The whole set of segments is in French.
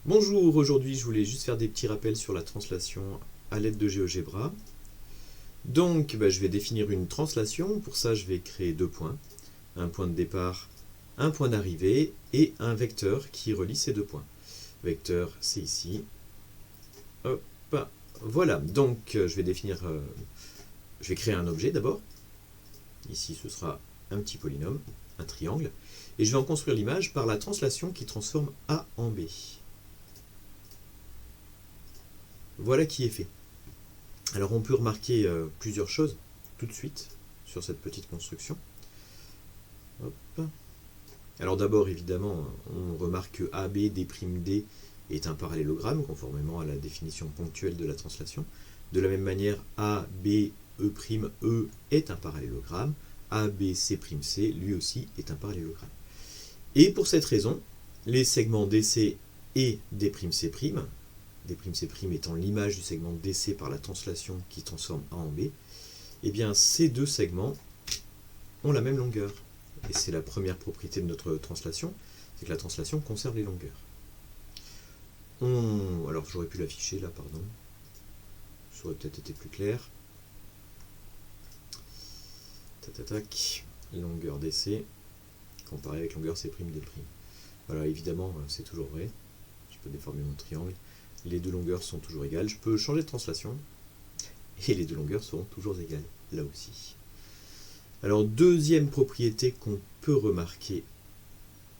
Bonjour, aujourd'hui je voulais juste faire des petits rappels sur la translation à l'aide de GeoGebra. Donc je vais définir une translation, pour ça je vais créer deux points. Un point de départ, un point d'arrivée et un vecteur qui relie ces deux points. Vecteur c'est ici. Hop, voilà, donc je vais créer un objet d'abord. Ici ce sera un petit polynôme, un triangle. Et je vais en construire l'image par la translation qui transforme A en B. Voilà qui est fait. Alors on peut remarquer plusieurs choses tout de suite sur cette petite construction. Hop. Alors d'abord évidemment on remarque que AB'D' est un parallélogramme conformément à la définition ponctuelle de la translation. De la même manière AB'E' est un parallélogramme, ABC'C lui aussi est un parallélogramme. Et pour cette raison, les segments DC et D'C', D'C' étant l'image du segment DC par la translation qui transforme A en B, eh bien ces deux segments ont la même longueur. Et c'est la première propriété de notre translation, c'est que la translation conserve les longueurs. Alors j'aurais pu l'afficher là, pardon. Ça aurait peut-être été plus clair. Tac, longueur DC comparée avec longueur C'D'. Voilà, évidemment, c'est toujours vrai. Je peux déformer mon triangle. Les deux longueurs sont toujours égales. Je peux changer de translation et les deux longueurs seront toujours égales, là aussi. Alors, deuxième propriété qu'on peut remarquer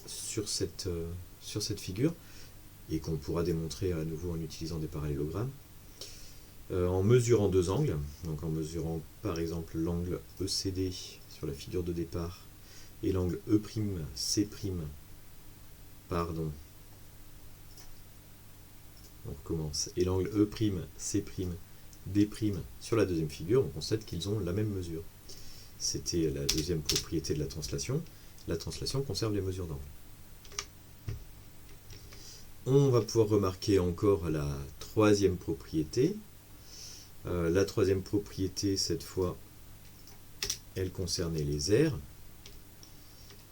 sur cette figure, et qu'on pourra démontrer à nouveau en utilisant des parallélogrammes, en mesurant deux angles, donc en mesurant par exemple l'angle ECD sur la figure de départ et l'angle E'C', on recommence, et l'angle E'C', sur la deuxième figure, on constate qu'ils ont la même mesure. C'était la deuxième propriété de la translation. La translation conserve les mesures d'angle. On va pouvoir remarquer encore la troisième propriété. La troisième propriété, cette fois, elle concernait les aires.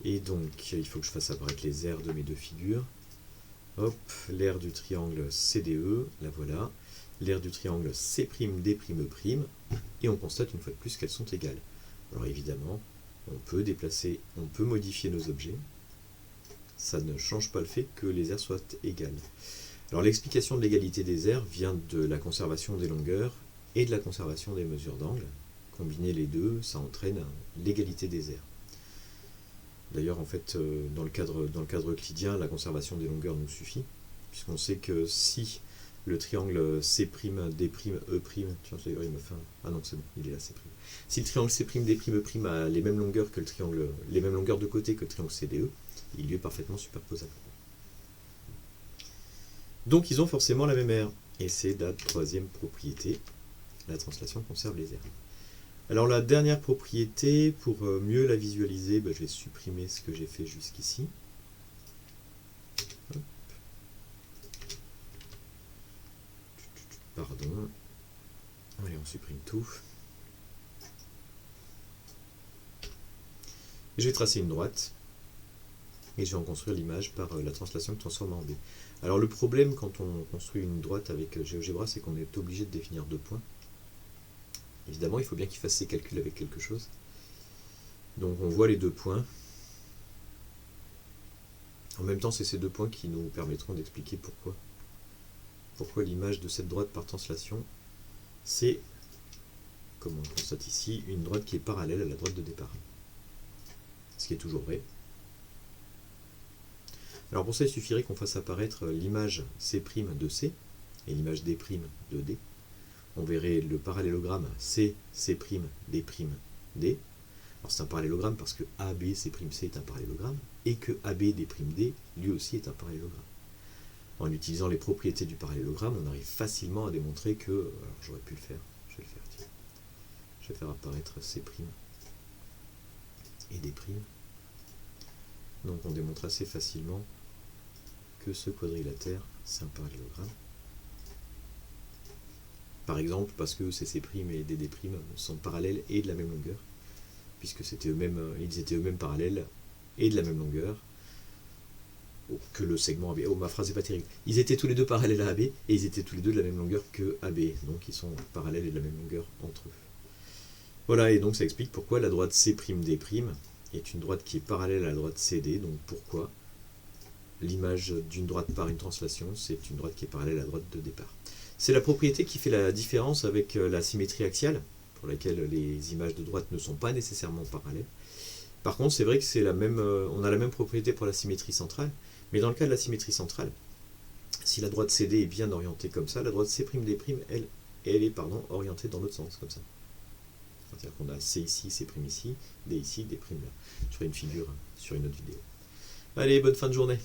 Et donc, il faut que je fasse apparaître les aires de mes deux figures. Hop, l'aire du triangle CDE, la voilà. L'aire du triangle C'D', E'. Et on constate une fois de plus qu'elles sont égales. Alors évidemment, on peut déplacer, on peut modifier nos objets. Ça ne change pas le fait que les aires soient égales. Alors l'explication de l'égalité des aires vient de la conservation des longueurs et de la conservation des mesures d'angle. Combiner les deux, ça entraîne l'égalité des aires. D'ailleurs, en fait, dans le cadre euclidien, la conservation des longueurs nous suffit, puisqu'on sait que si le triangle C'D', E', tiens, d'ailleurs, il me fait un... Ah non, c'est bon, il est là, C'D'. Si le triangle C'D', E' a les mêmes longueurs que le triangle, les mêmes longueurs de côté que le triangle CDE, il lui est parfaitement superposable. Donc, ils ont forcément la même aire, et c'est la troisième propriété. La translation conserve les aires. Alors la dernière propriété, pour mieux la visualiser, je vais supprimer ce que j'ai fait jusqu'ici. Pardon. Allez, on supprime tout. Et je vais tracer une droite. Et je vais en construire l'image par la translation qui transforme en B. Alors le problème quand on construit une droite avec GeoGebra, c'est qu'on est obligé de définir deux points. Évidemment, il faut bien qu'il fasse ses calculs avec quelque chose. Donc on voit les deux points. En même temps, c'est ces deux points qui nous permettront d'expliquer pourquoi l'image de cette droite par translation, c'est, comme on constate ici, une droite qui est parallèle à la droite de départ. Ce qui est toujours vrai. Alors pour ça, il suffirait qu'on fasse apparaître l'image C' de C et l'image D' de D. On verrait le parallélogramme C', D', D. Alors c'est un parallélogramme parce que AB'C' est un parallélogramme et que AB'D' lui aussi est un parallélogramme. En utilisant les propriétés du parallélogramme, on arrive facilement à démontrer que... Alors j'aurais pu le faire, je vais le faire, tiens. Je vais faire apparaître C' et D'. Donc on démontre assez facilement que ce quadrilatère, c'est un parallélogramme. Par exemple, parce que CC' et DD' sont parallèles et de la même longueur, puisque ils étaient eux-mêmes parallèles et de la même longueur. que le segment AB. Oh, ma phrase n'est pas terrible. Ils étaient tous les deux parallèles à AB, et ils étaient tous les deux de la même longueur que AB. Donc ils sont parallèles et de la même longueur entre eux. Voilà, et donc ça explique pourquoi la droite C'D' est une droite qui est parallèle à la droite CD. Donc pourquoi l'image d'une droite par une translation, c'est une droite qui est parallèle à la droite de départ. C'est la propriété qui fait la différence avec la symétrie axiale, pour laquelle les images de droite ne sont pas nécessairement parallèles. Par contre, c'est vrai que c'est on a la même propriété pour la symétrie centrale, mais dans le cas de la symétrie centrale, si la droite CD est bien orientée comme ça, la droite C'D', elle est orientée dans l'autre sens, comme ça. C'est-à-dire qu'on a C ici, C' ici, D ici, D' là. Je ferai une figure sur une autre vidéo. Allez, bonne fin de journée.